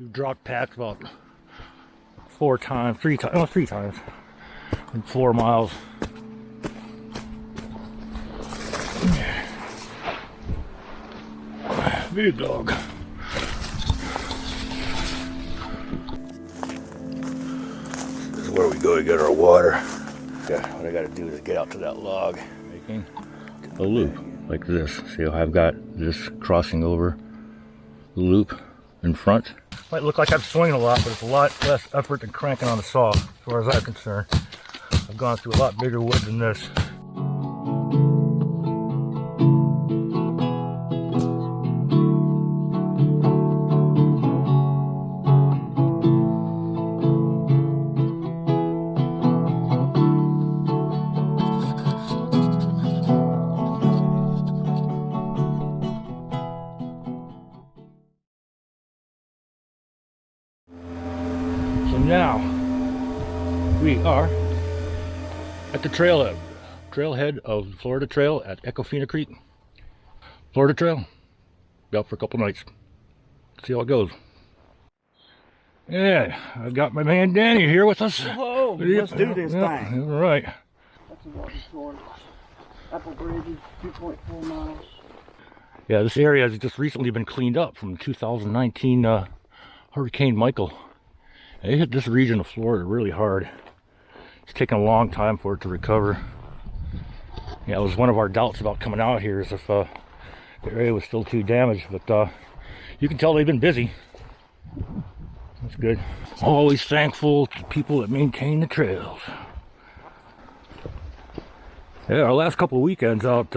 We've dropped packs about three times in 4 miles. Big dog. This is where we go to get our water. Yeah, what I gotta do is get out to that log, making a loop like this. See how I've got this crossing over the loop in front? Might look like I'm swinging a lot, but it's a lot less effort than cranking on the saw, as far as I'm concerned. I've gone through a lot bigger wood than this. So now we are at the trailhead of the Florida Trail at Ecofina Creek. Florida Trail. Be out for a couple nights. See how it goes. Yeah, I've got my man Danny here with us. Whoa, let's do this thing. All right. That's a water source. Apple Bridge is 2.4 miles. Yeah, this area has just recently been cleaned up from 2019 Hurricane Michael. It hit this region of Florida really hard. It's taken a long time for it to recover. Yeah, it was one of our doubts about coming out here, is if the area was still too damaged, but you can tell they've been busy. That's good. Always thankful to people that maintain the trails. Yeah, our last couple of weekends out,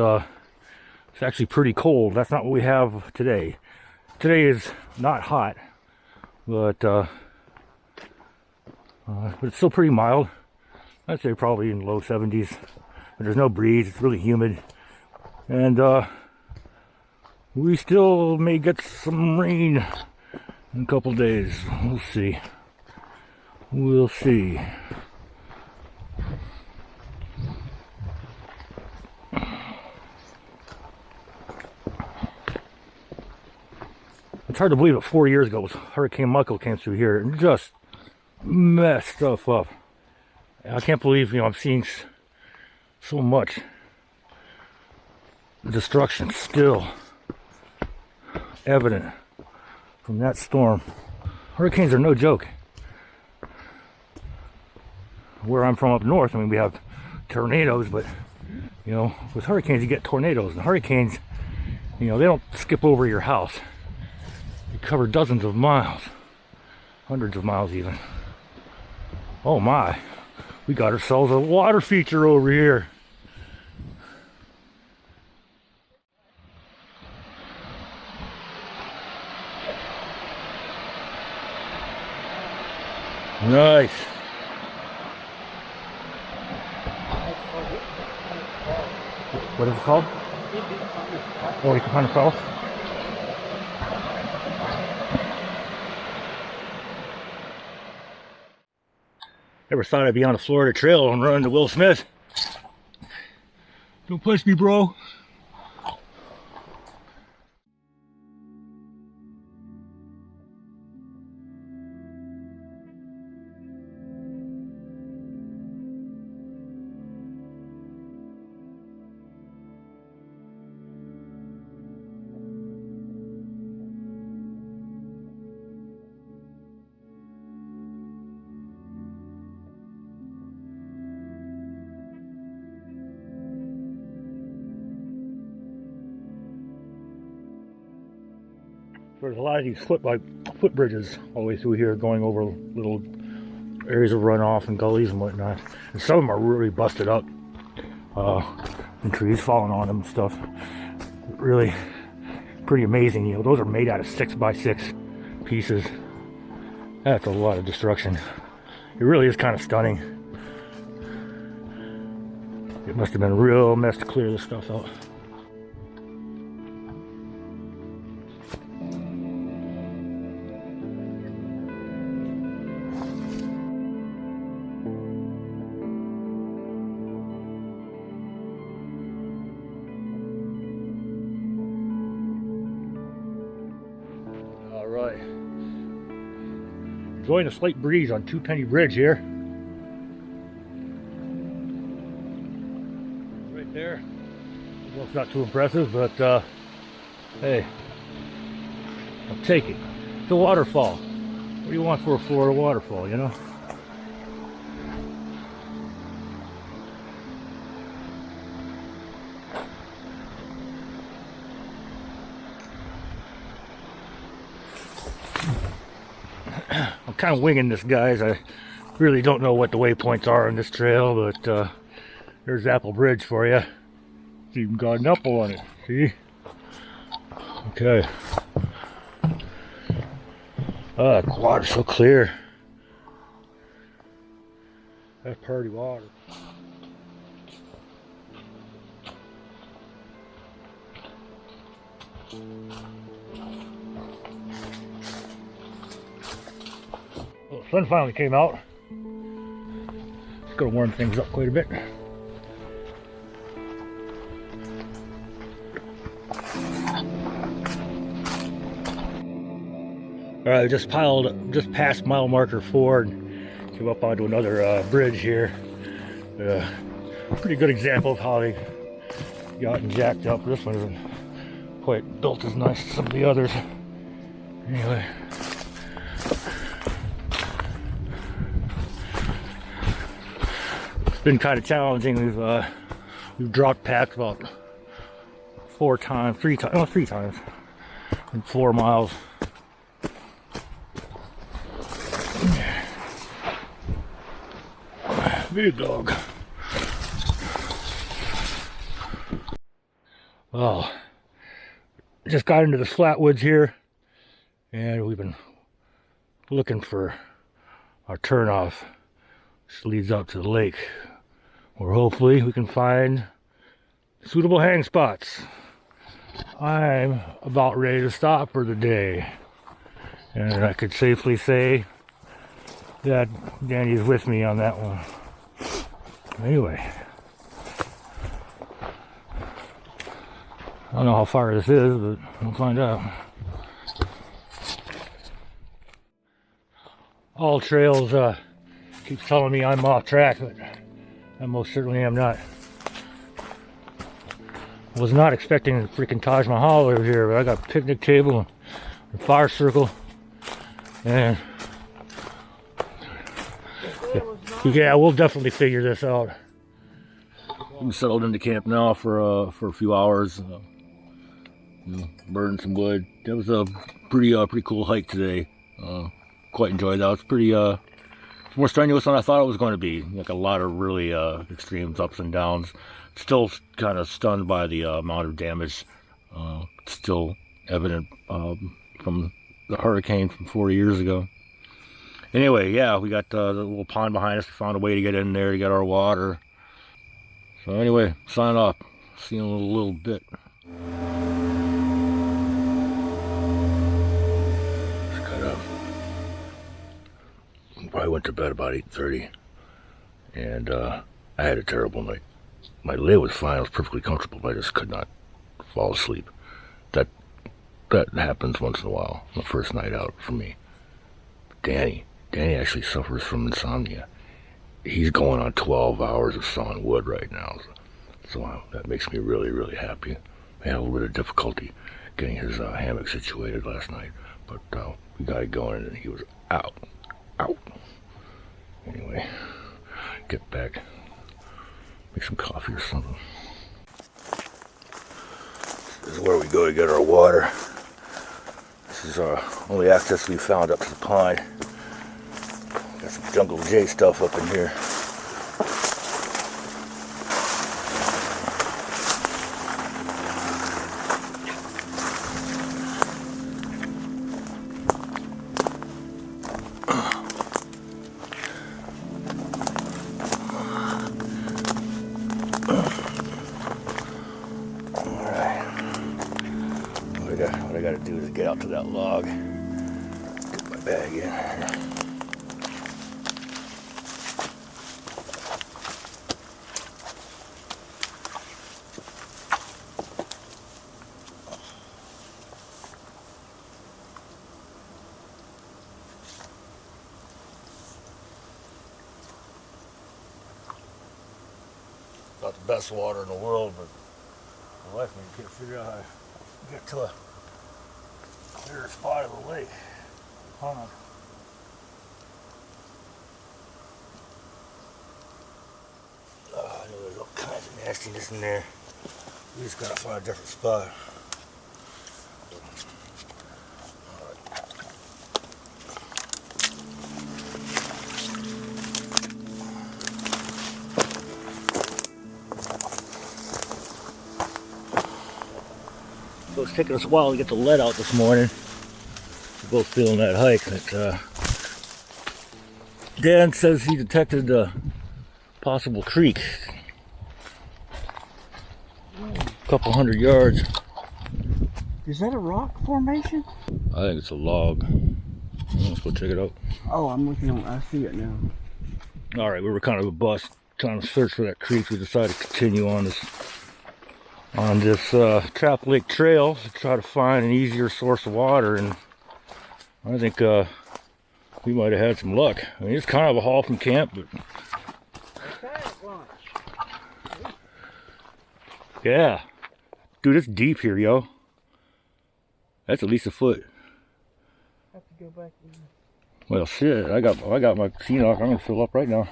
it's actually pretty cold. That's not what we have today. Today is not hot, but it's still pretty mild. I'd say probably in low 70s. But there's no breeze. It's really humid. And we still may get some rain in a couple days. We'll see. We'll see. It's hard to believe that 4 years ago Hurricane Michael came through here and just messed stuff up. I can't believe, I'm seeing so much destruction still evident from that storm. Hurricanes are no joke. Where I'm from up north, we have tornadoes, but with hurricanes you get tornadoes, and hurricanes, they don't skip over your house. They cover dozens of miles, hundreds of miles even. Oh my, we got ourselves a water feature over here. Nice. What is it called? Oh, Ecofina Falls. Never thought I'd be on a Florida Trail and run into Will Smith. Don't push me, bro. There's a lot of these foot bridges all the way through here, going over little areas of runoff and gullies and whatnot. And some of them are really busted up, and trees falling on them and stuff. Really pretty amazing. Those are made out of 6x6 pieces. That's a lot of destruction. It really is kind of stunning. It must have been a real mess to clear this stuff out. Enjoying a slight breeze on Two Penny Bridge here. Right there. Well, it's not too impressive, but hey, I'll take it. It's a waterfall. What do you want for a Florida waterfall, you know? I'm kind of winging this, guys. I really don't know what the waypoints are on this trail, but there's Apple Bridge for you. It's even got an apple on it. See? Okay. Oh, the water's so clear. That's party water. Well, the sun finally came out. It's gonna warm things up quite a bit. Alright, just past mile marker 4 and came up onto another bridge here. Pretty good example of how they gotten jacked up. This one isn't quite built as nice as some of the others. Anyway. It's been kind of challenging. We've dropped packs about 3 times in 4 miles. Big dog. Well, just got into the flatwoods here, and we've been looking for our turnoff, which leads up to the lake, where hopefully we can find suitable hang spots. I'm about ready to stop for the day, and I could safely say that Danny's with me on that one. Anyway, I don't know how far this is, but we'll find out. All trails keeps telling me I'm off track, but I most certainly am not. I was not expecting a freaking Taj Mahal over here, but I got a picnic table and a fire circle, and yeah, we'll definitely figure this out. I'm settled into camp now for a few hours. Burning some wood. That was a pretty cool hike today. Quite enjoyed that. It's pretty more strenuous than I thought it was going to be. Like a lot of really extremes, ups and downs. Still kind of stunned by the amount of damage still evident from the hurricane from 4 years ago. Anyway, yeah, we got the little pond behind us. We found a way to get in there to get our water. So anyway, sign off. See you in a little bit. Just got up. Probably went to bed about 8:30, and I had a terrible night. My lay was fine. I was perfectly comfortable, but I just could not fall asleep. That happens once in a while. The first night out for me. Danny actually suffers from insomnia. He's going on 12 hours of sawing wood right now. So that makes me really, really happy. I had a little bit of difficulty getting his hammock situated last night, but we got it going and he was out. Anyway, get back, make some coffee or something. This is where we go to get our water. This is our only access we found up to the pond. Got some Jungle J stuff up in here. What I gotta do is get out to that log, get my bag in here. best water in the world, but my wife and I can't figure out how to get to a clear spot of the lake. Pond. Oh, I know there's all kinds of nastiness in there. We just gotta find a different spot. So it's taking us a while to get the lead out this morning. We're both feeling that hike. But, Dan says he detected a possible creek. A couple 100 yards. Is that a rock formation? I think it's a log. Let's go check it out. Oh, I'm looking on. I see it now. All right, we were kind of a bust trying to search for that creek. We decided to continue on this Trap Lake Trail to try to find an easier source of water, and I think we might have had some luck. I mean, it's kind of a haul from camp, but yeah, dude, it's deep here, yo. That's at least a foot. I have to go back in. Well, shit, I got my sea knock. I'm gonna fill up right now.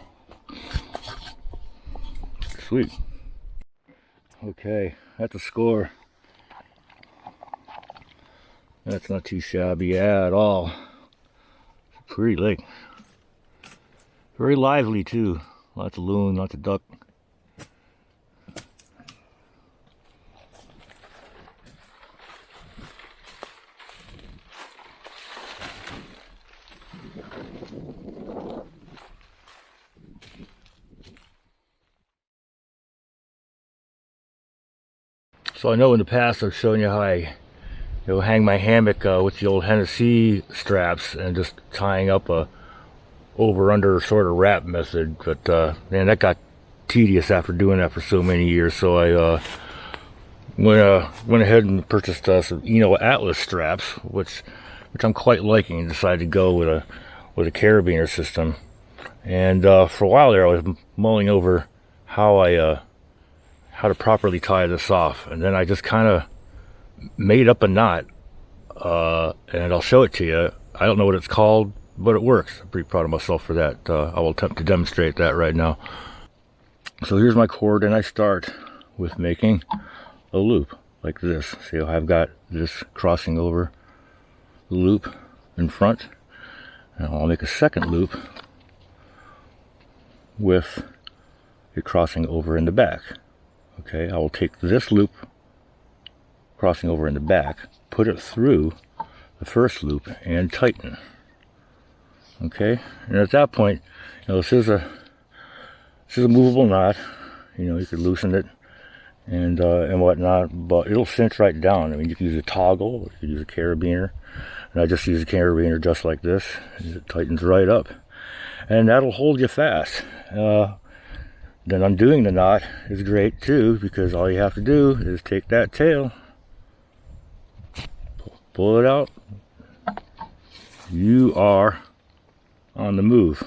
Sweet. Okay, that's a score. That's not too shabby at all. Pretty lake. Very lively too. Lots of loon, lots of duck. So I know in the past I've shown you how I hang my hammock with the old Hennessy straps and just tying up a over-under sort of wrap method, but man, that got tedious after doing that for so many years. So I went ahead and purchased some Atlas straps, which I'm quite liking, and decided to go with a carabiner system. And for a while there, I was mulling over how to properly tie this off, and then I just kind of made up a knot, and I'll show it to you. I don't know what it's called, but it works. I'm pretty proud of myself for that. I will attempt to demonstrate that right now. So here's my cord, and I start with making a loop like this. See how I've got this crossing over the loop in front, and I'll make a second loop with it crossing over in the back. Okay, I will take this loop crossing over in the back, put it through the first loop, and tighten. Okay, and at that point, this is a movable knot. You could loosen it and whatnot, but it'll cinch right down. I mean, you can use a toggle, or you can use a carabiner, and I just use a carabiner just like this. It tightens right up, and that'll hold you fast. Then undoing the knot is great too, because all you have to do is take that tail, pull it out. You are on the move.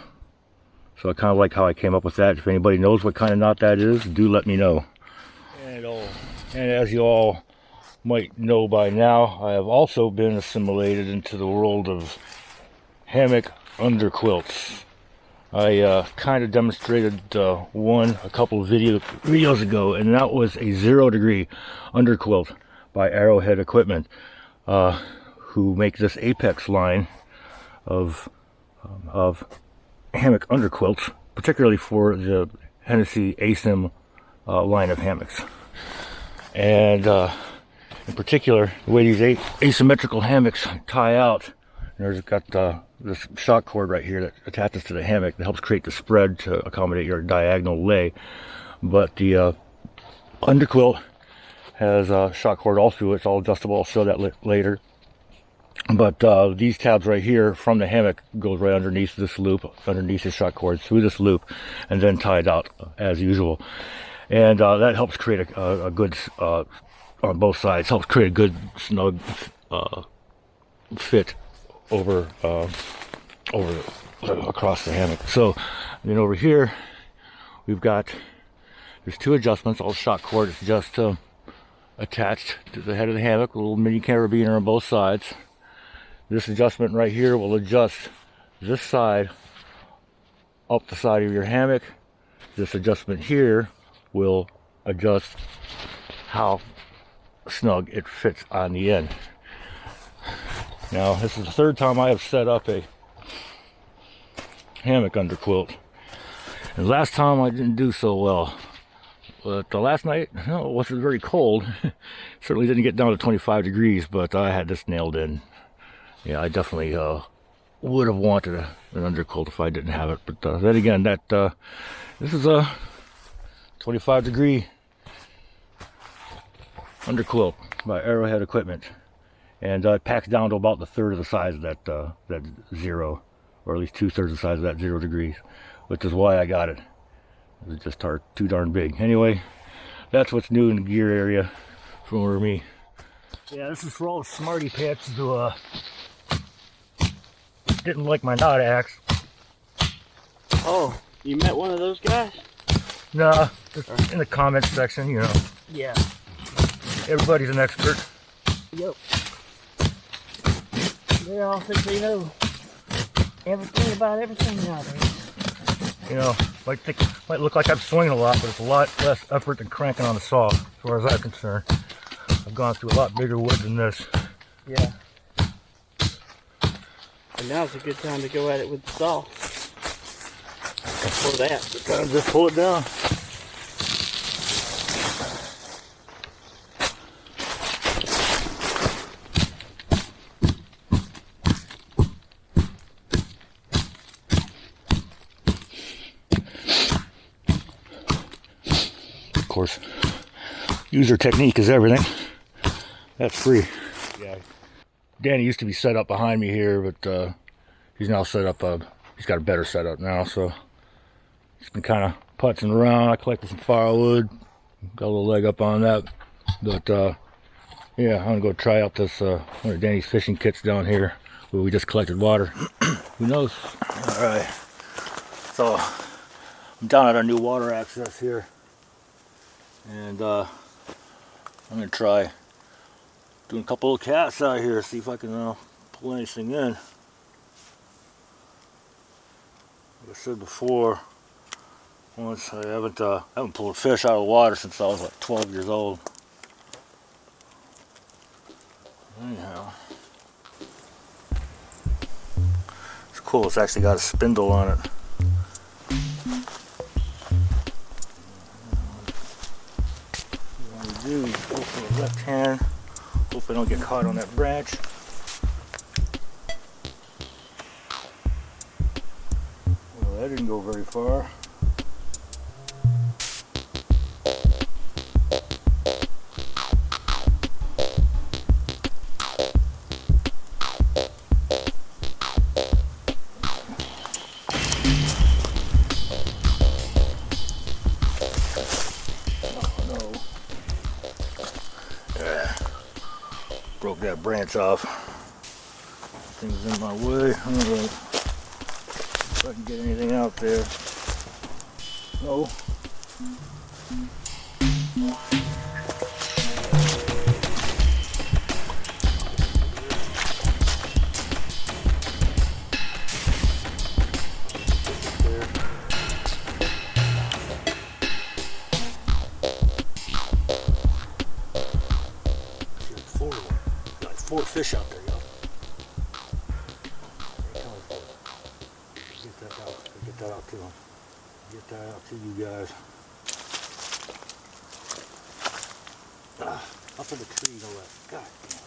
So I kind of like how I came up with that. If anybody knows what kind of knot that is, do let me know. And as you all might know by now, I have also been assimilated into the world of hammock underquilts. I kind of demonstrated one a couple of videos ago, and that was a 0 degree underquilt by Arrowhead Equipment, who make this Apex line of hammock underquilts, particularly for the Hennessy ASIM line of hammocks. And in particular, the way these asymmetrical hammocks tie out, there's got this shock cord right here that attaches to the hammock that helps create the spread to accommodate your diagonal lay. But the underquilt has a shock cord all through it. It's all adjustable. I'll show that later. But these tabs right here from the hammock goes right underneath this loop, underneath the shock cord, through this loop, and then tied out as usual. And that helps create a good, on both sides, helps create a good snug fit over across the hammock. So then over here we've got There's two adjustments. All shock cord is just attached to the head of the hammock, a little mini carabiner on both sides. This adjustment right here will adjust this side up the side of your hammock. This adjustment here will adjust how snug it fits on the end. Now, this is the third time I have set up a hammock underquilt. And last time I didn't do so well. But the last night, well, it wasn't very cold. Certainly didn't get down to 25 degrees, but I had this nailed in. Yeah, I definitely would have wanted an underquilt if I didn't have it. But then again, this is a 25 degree underquilt by Arrowhead Equipment, and it packs down to about the third of the size of that zero, or at least 2/3 the size of that 0 degrees, which is why I got it. It's just too darn big. Anyway, that's what's new in the gear area for me. Yeah, this is for all the smarty pants who didn't like my knot axe. Oh, you met one of those guys? Nah, just in the comments section, you know. Yeah. Everybody's an expert. Yep. They all think they know everything about everything nowadays. You know, might look like I'm swinging a lot, but it's a lot less effort than cranking on the saw, as far as I'm concerned. I've gone through a lot bigger wood than this. Yeah. And now's a good time to go at it with the saw. For that. Just pull it down. Of course, user technique is everything. That's free. Yeah. Danny used to be set up behind me here, but he's now set up. He's got a better setup now, so he's been kind of putzing around. I collected some firewood, got a little leg up on that, but yeah, I'm gonna go try out this one of Danny's fishing kits down here where we just collected water. Who knows? All right, so I'm down at our new water access here, and I'm gonna try doing a couple of casts out here, see if I can pull anything in. Like I said before, once I haven't pulled a fish out of the water since I was like 12 years old. Anyhow, it's cool. It's actually got a spindle on it. What I do is go for the left hand. Hope I don't get caught on that branch. Well, that didn't go very far. Broke that branch off. Things in my way. Alright. If I can get anything out there. No. Four fish out there, y'all. Get that out. Get that out to them. Get that out to you guys. Up in the tree, no left. God damn.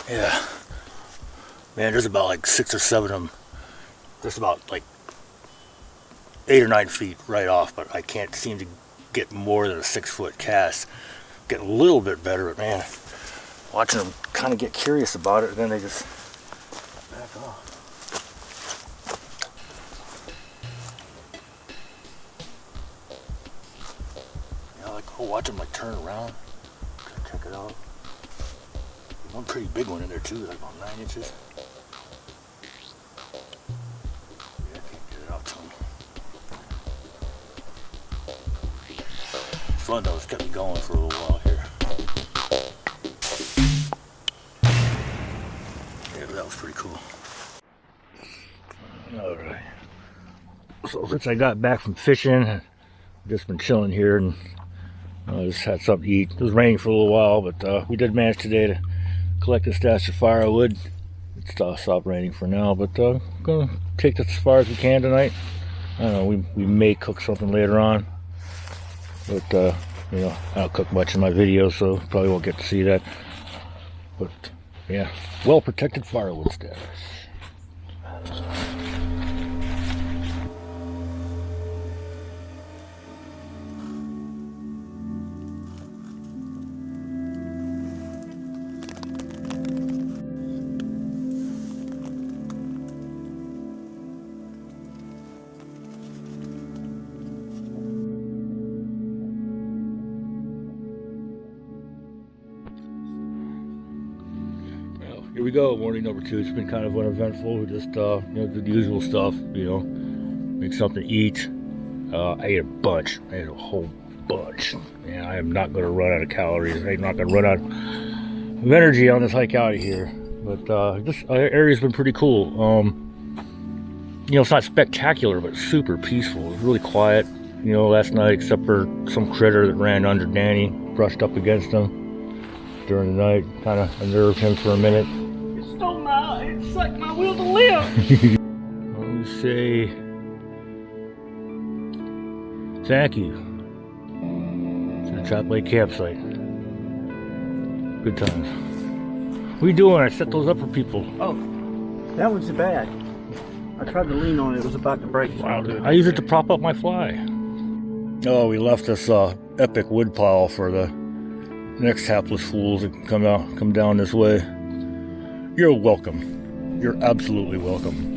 Yeah. Man, there's about like 6 or 7 of them. There's about like 8 or 9 feet right off, but I can't seem to get more than a 6-foot cast. Get a little bit better, but man, watching them kind of get curious about it, and then they just back off. Yeah, like I'll watch them like turn around, check it out. One pretty big one in there too, like about 9 inches. Yeah, I can't get it out to him. Fun though, it's kept me going for a little while here. Yeah, that was pretty cool. Alright. So since I got back from fishing, I've just been chilling here and just had something to eat. It was raining for a little while, but we did manage today to collect a stash of firewood. It's stopped raining for now, but I'm gonna take this as far as we can tonight. I don't know, we may cook something later on. But you know, I don't cook much in my videos, so probably won't get to see that. But yeah, well protected firewood stash. Here we go, morning number 2. It's been kind of uneventful. Just you know, the usual stuff. You know, make something to eat. I ate a bunch. I ate a whole bunch. And I am not going to run out of calories. I'm not going to run out of energy on this hike out of here. But this area's been pretty cool. You know, it's not spectacular, but super peaceful. It's really quiet. You know, last night, except for some critter that ran under Danny, brushed up against him during the night. Kind of unnerved him for a minute. It sucked my will to live. Let me say thank you to the Chop Lake campsite. Good times. What are you doing? I set those up for people. Oh, that one's bad. I tried to lean on it. It was about to break. Wow, I use it to prop up my fly. Oh, we left this epic wood pile for the next hapless fools that can come down this way. You're welcome. You're absolutely welcome.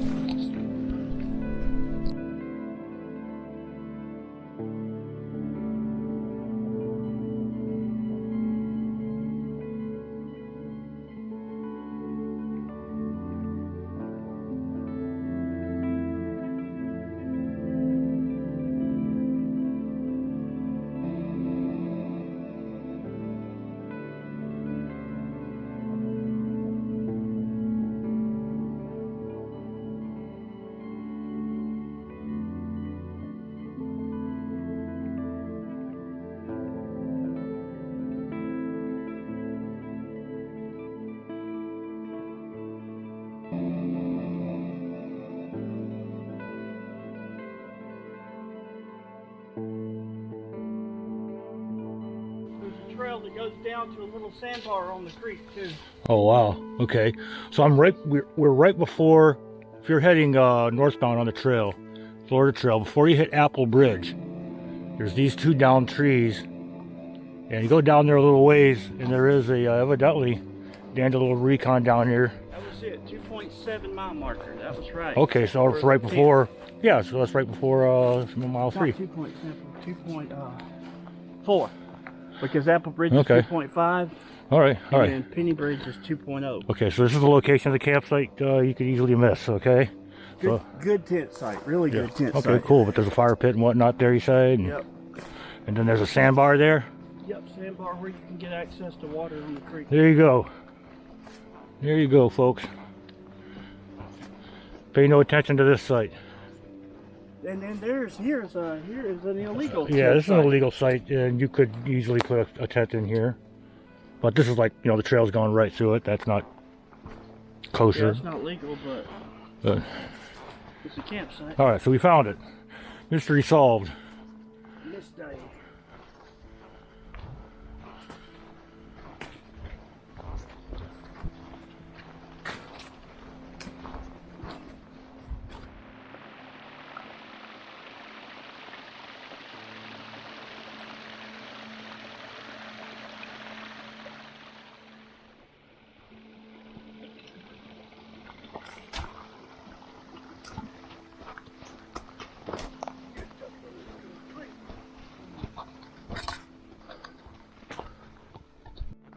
Trail that goes down to a little sandbar on the creek too. Oh wow. Okay. So we're right before, if you're heading northbound on the trail, Florida Trail, before you hit Apple Bridge, there's these 2 down trees, and you go down there a little ways, and there is a evidently Dan did a little recon down here. That was it. 2.7 mile marker. That was right. Okay, so it's right before. Yeah, so that's right before mile 3. 2.7. 2.4. Because Apple Bridge is Okay. 2.5. All right. And Penny Bridge is 2.0. Okay, so this is the location of the campsite you could easily miss. Okay. Good tent site. Really good tent site. Okay, cool. But there's a fire pit and whatnot there, you said. Yep. And then there's a sandbar there. Yep, sandbar where you can get access to water on the creek. There you go. There you go, folks. Pay no attention to this site. And then here is an illegal. Yeah, this is an illegal site, and you could easily put a tent in here. But this is like, you know, the trail's going right through it. That's not kosher. Yeah, it's not legal, but it's a campsite. All right, so we found it. Mystery solved. This day.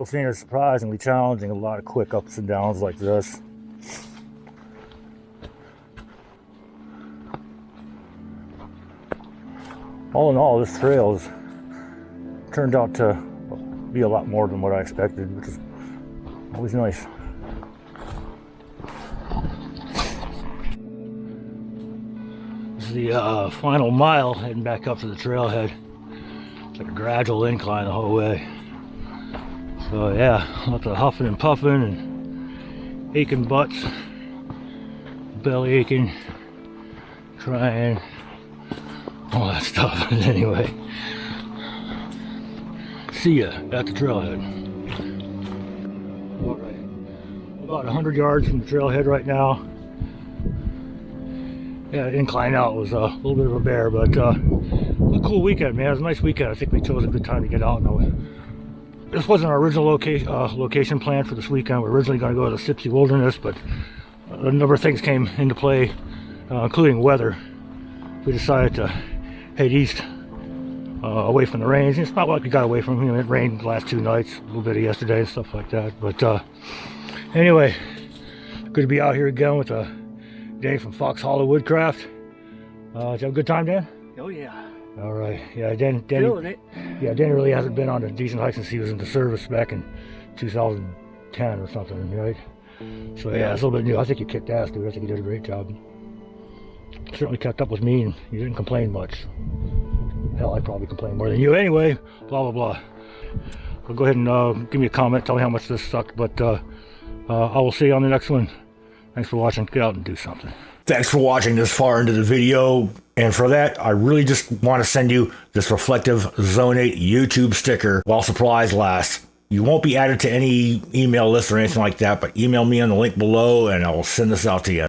Ecofina is surprisingly challenging, a lot of quick ups and downs like this. All in all, this trail has turned out to be a lot more than what I expected, which is always nice. This is the final mile heading back up to the trailhead. It's like a gradual incline the whole way. So yeah, lots of huffing and puffing and aching butts, belly aching, crying, all that stuff. Anyway, see ya at the trailhead. Alright, about 100 yards from the trailhead right now. Yeah, the incline out was a little bit of a bear, but a cool weekend, man. It was a nice weekend. I think we chose a good time to get out. This wasn't our original location plan for this weekend. We were originally going to go to the Sipsey Wilderness, but a number of things came into play, including weather. We decided to head east, away from the rains. It's not like we got away from it. It rained the last 2 nights, a little bit of yesterday and stuff like that. But anyway, good to be out here again with Danny from Fox Hollow Woodcraft. Did you have a good time, Dan? Oh yeah. All right. Yeah, Danny. Feeling it. Yeah, Danny really hasn't been on a decent hike since he was in the service back in 2010 or something, right? So yeah, it's a little bit new. I think you kicked ass, dude. I think you did a great job. Certainly kept up with me, and you didn't complain much. Hell, I probably complained more than you. Anyway, blah blah blah. Well, go ahead and give me a comment. Tell me how much this sucked. But I will see you on the next one. Thanks for watching. Get out and do something. Thanks for watching this far into the video. And for that, I really just want to send you this reflective Zone 8 YouTube sticker while supplies last. You won't be added to any email list or anything like that, but email me on the link below and I will send this out to you.